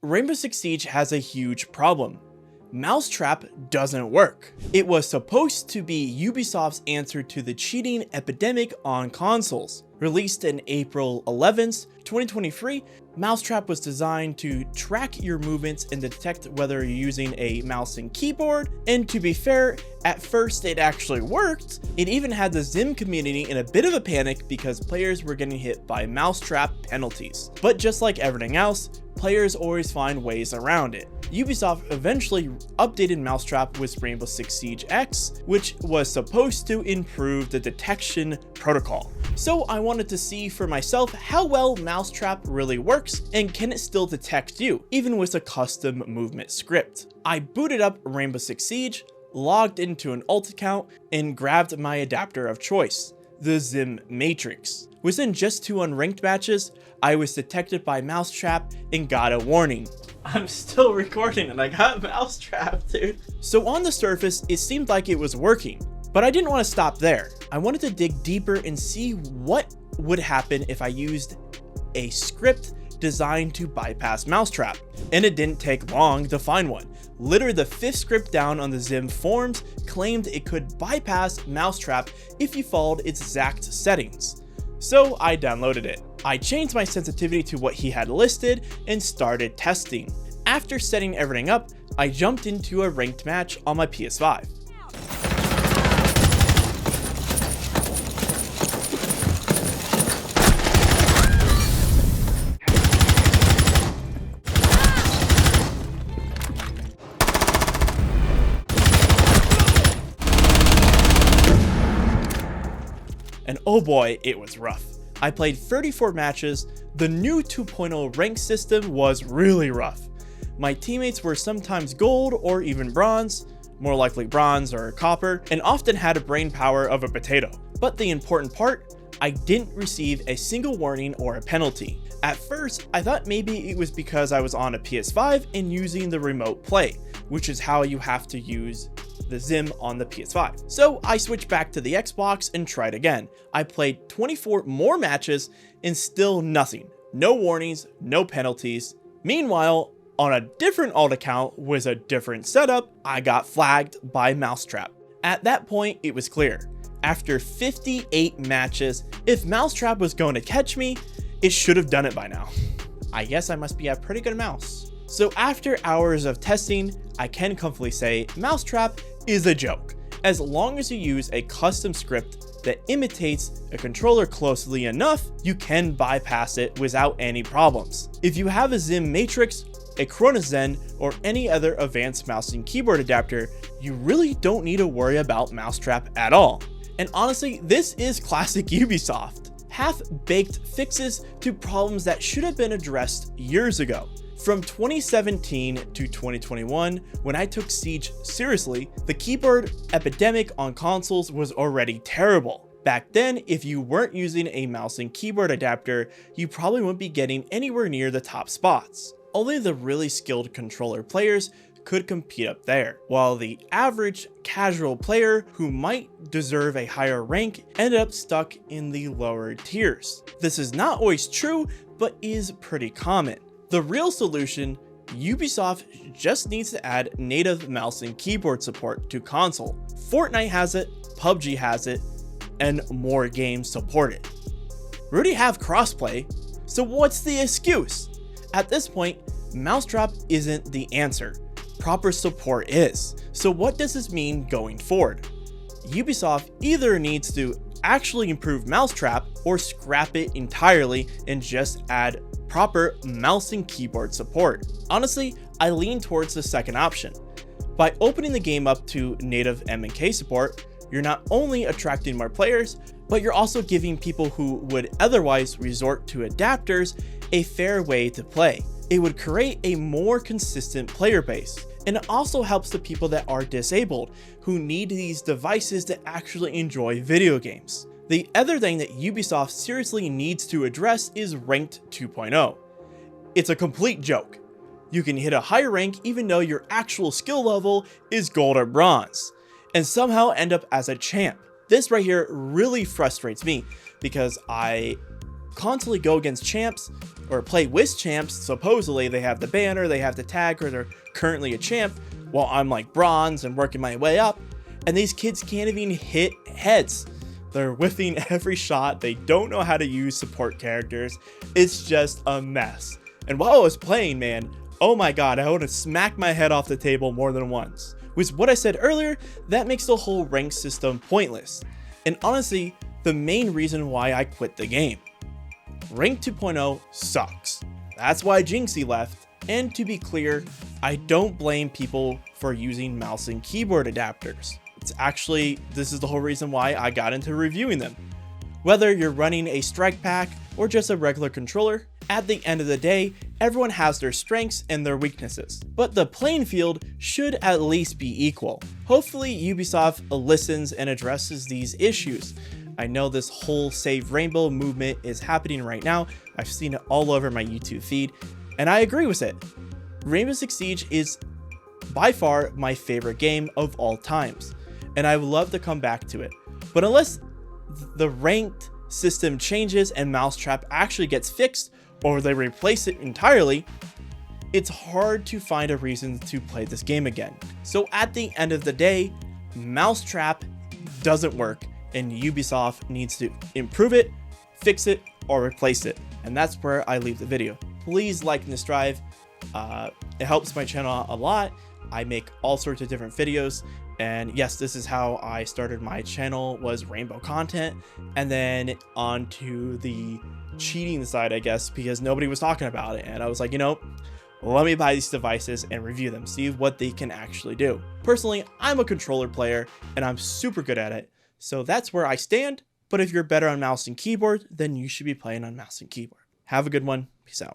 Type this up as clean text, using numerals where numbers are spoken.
Rainbow Six Siege has a huge problem. Mousetrap doesn't work. It was supposed to be Ubisoft's answer to the cheating epidemic on consoles. Released in April 11th, 2023, Mousetrap was designed to track your movements and detect whether you're using a mouse and keyboard, and to be fair, at first it actually worked. It even had the Zim community in a bit of a panic because players were getting hit by Mousetrap penalties. But just like everything else, players always find ways around it. Ubisoft eventually updated Mousetrap with Rainbow Six Siege X, which was supposed to improve the detection protocol. So I wanted to see for myself how well Mousetrap really works and can it still detect you, even with a custom movement script. I booted up Rainbow Six Siege, logged into an alt account, and grabbed my adapter of choice, the Zim Matrix. Within just 2 unranked matches, I was detected by Mousetrap and got a warning. I'm still recording and I got Mousetrap, dude. So on the surface, it seemed like it was working, but I didn't want to stop there. I wanted to dig deeper and see what would happen if I used a script designed to bypass Mousetrap. And it didn't take long to find one. Literally the 5th script down on the Zim forums claimed it could bypass Mousetrap if you followed its exact settings. So I downloaded it. I changed my sensitivity to what he had listed and started testing. After setting everything up, I jumped into a ranked match on my PS5. And oh boy, it was rough. I played 34 matches. The new 2.0 rank system was really rough. My teammates were sometimes gold or even bronze, more likely bronze or copper, and often had a brain power of a potato. But the important part, I didn't receive a single warning or a penalty. At first, I thought maybe it was because I was on a PS5 and using the remote play, which is how you have to use the Zim on the PS5. So I switched back to the Xbox and tried again. I played 24 more matches and still nothing. No warnings, no penalties. Meanwhile, on a different alt account with a different setup, I got flagged by Mousetrap. At that point, it was clear. After 58 matches, if Mousetrap was going to catch me, it should have done it by now. I guess I must be a pretty good mouse. So after hours of testing, I can comfortably say Mousetrap is a joke. As long as you use a custom script that imitates a controller closely enough, you can bypass it without any problems. If you have a Zim Matrix, a Chronozen, or any other advanced mouse and keyboard adapter, you really don't need to worry about Mousetrap at all. And honestly, this is classic Ubisoft. Half-baked fixes to problems that should have been addressed years ago. From 2017 to 2021, when I took Siege seriously, the keyboard epidemic on consoles was already terrible. Back then, if you weren't using a mouse and keyboard adapter, you probably wouldn't be getting anywhere near the top spots. Only the really skilled controller players could compete up there, while the average casual player who might deserve a higher rank ended up stuck in the lower tiers. This is not always true, but is pretty common. The real solution, Ubisoft just needs to add native mouse and keyboard support to console. Fortnite has it, PUBG has it, and more games support it. We already have crossplay, so what's the excuse? At this point, Mousetrap isn't the answer. Proper support is. So what does this mean going forward? Ubisoft either needs to actually improve Mousetrap or scrap it entirely and just add proper mouse and keyboard support. Honestly, I lean towards the second option. By opening the game up to native M&K support, you're not only attracting more players, but you're also giving people who would otherwise resort to adapters a fair way to play. It would create a more consistent player base, and it also helps the people that are disabled, who need these devices to actually enjoy video games. The other thing that Ubisoft seriously needs to address is Ranked 2.0. It's a complete joke. You can hit a higher rank even though your actual skill level is gold or bronze, and somehow end up as a champ. This right here really frustrates me because I constantly go against champs or play with champs. Supposedly they have the banner, they have the tag, or they're currently a champ, while I'm like bronze and working my way up. And these kids can't even hit heads. They're whiffing every shot. They don't know how to use support characters. It's just a mess. And while I was playing, man, oh my god, I want to smack my head off the table more than once. With what I said earlier, that makes the whole rank system pointless. And honestly, the main reason why I quit the game. Rank 2.0 sucks. That's why Jinxie left. And to be clear, I don't blame people for using mouse and keyboard adapters. This is the whole reason why I got into reviewing them. Whether you're running a strike pack or just a regular controller, at the end of the day, everyone has their strengths and their weaknesses. But the playing field should at least be equal. Hopefully Ubisoft listens and addresses these issues. I know this whole Save Rainbow movement is happening right now. I've seen it all over my YouTube feed, and I agree with it. Rainbow Six Siege is by far my favorite game of all times, and I would love to come back to it. But unless the ranked system changes and Mousetrap actually gets fixed, or they replace it entirely, it's hard to find a reason to play this game again. So at the end of the day, Mousetrap doesn't work, and Ubisoft needs to improve it, fix it, or replace it. And that's where I leave the video. Please like and subscribe. It helps my channel out a lot. I make all sorts of different videos. And yes, this is how I started my channel, was rainbow content, and then onto the cheating side, I guess, because nobody was talking about it. And I was like, you know, let me buy these devices and review them, see what they can actually do. Personally, I'm a controller player and I'm super good at it. So that's where I stand. But if you're better on mouse and keyboard, then you should be playing on mouse and keyboard. Have a good one. Peace out.